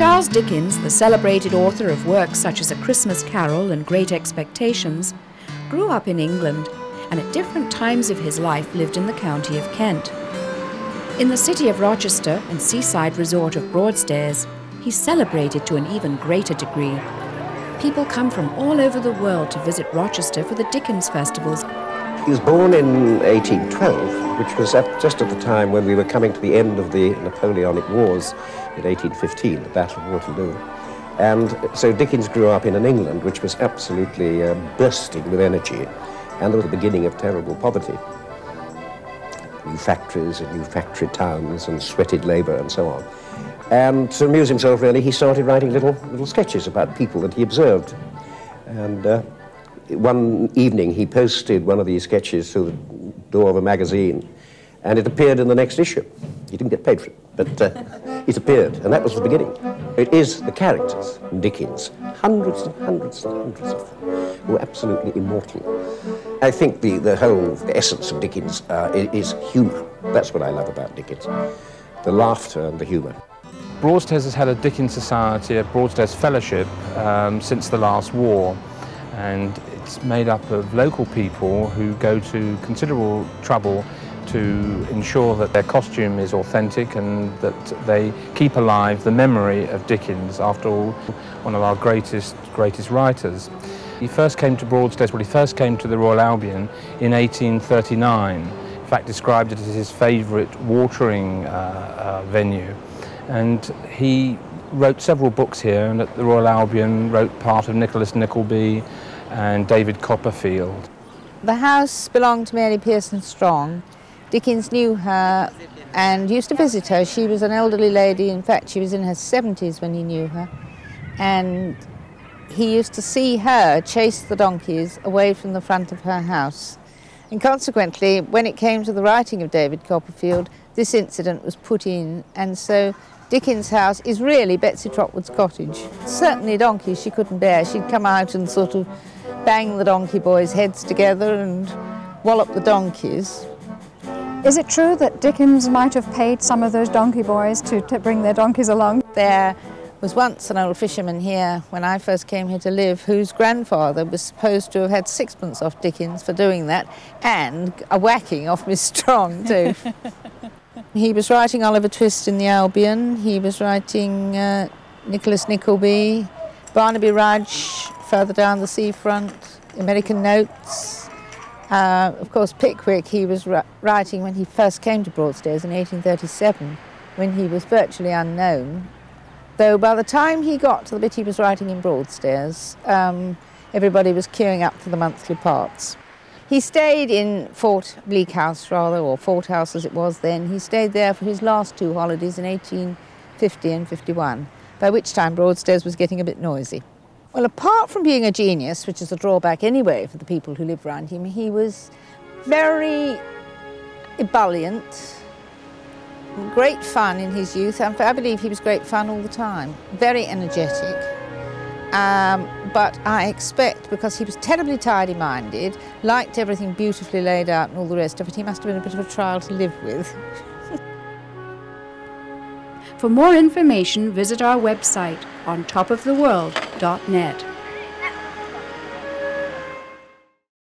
Charles Dickens, the celebrated author of works such as A Christmas Carol and Great Expectations, grew up in England and at different times of his life lived in the county of Kent. In the city of Rochester and seaside resort of Broadstairs, he's celebrated to an even greater degree. People come from all over the world to visit Rochester for the Dickens festivals. He was born in 1812, which was just at the time when we were coming to the end of the Napoleonic Wars in 1815, the Battle of Waterloo. And so Dickens grew up in an England which was absolutely bursting with energy, and at the beginning of terrible poverty. New factories and new factory towns and sweated labour and so on. And to amuse himself, really, he started writing little sketches about people that he observed. And one evening he posted one of these sketches to the door of a magazine, and it appeared in the next issue. He didn't get paid for it, but it appeared, and that was the beginning. It is the characters in Dickens, hundreds and hundreds and hundreds of them, who are absolutely immortal. I think the whole essence of Dickens is humour. That's what I love about Dickens, the laughter and the humour. Broadstairs has had a Dickens Society, a Broadstairs Fellowship, since the last war, and it's made up of local people who go to considerable trouble to ensure that their costume is authentic and that they keep alive the memory of Dickens, after all, one of our greatest writers. He first came to Broadstairs, he first came to the Royal Albion in 1839. In fact, described it as his favourite watering venue. And he wrote several books here, and at the Royal Albion wrote part of Nicholas Nickleby and David Copperfield. The house belonged to Mary Pearson Strong. Dickens knew her and used to visit her. She was an elderly lady. In fact, she was in her 70s when he knew her. And he used to see her chase the donkeys away from the front of her house. And consequently, when it came to the writing of David Copperfield, this incident was put in. And so Dickens' house is really Betsy Trotwood's cottage. Certainly donkeys she couldn't bear. She'd come out and sort of bang the donkey boys' heads together and wallop the donkeys. Is it true that Dickens might have paid some of those donkey boys to bring their donkeys along? There was once an old fisherman here, when I first came here to live, whose grandfather was supposed to have had sixpence off Dickens for doing that, and a whacking off Miss Strong too. He was writing Oliver Twist in the Albion, he was writing Nicholas Nickleby, Barnaby Rudge, further down the seafront, American Notes. Of course, Pickwick he was writing when he first came to Broadstairs in 1837, when he was virtually unknown. Though by the time he got to the bit he was writing in Broadstairs, everybody was queuing up for the monthly parts. He stayed in Fort Bleak House, rather, or Fort House as it was then. He stayed there for his last two holidays in 1850 and 51, by which time Broadstairs was getting a bit noisy. Well, apart from being a genius, which is a drawback anyway for the people who lived around him, he was very ebullient, great fun in his youth, and I believe he was great fun all the time, very energetic. But I expect, because he was terribly tidy-minded, liked everything beautifully laid out and all the rest of it, he must have been a bit of a trial to live with. For more information, visit our website on topoftheworld.net.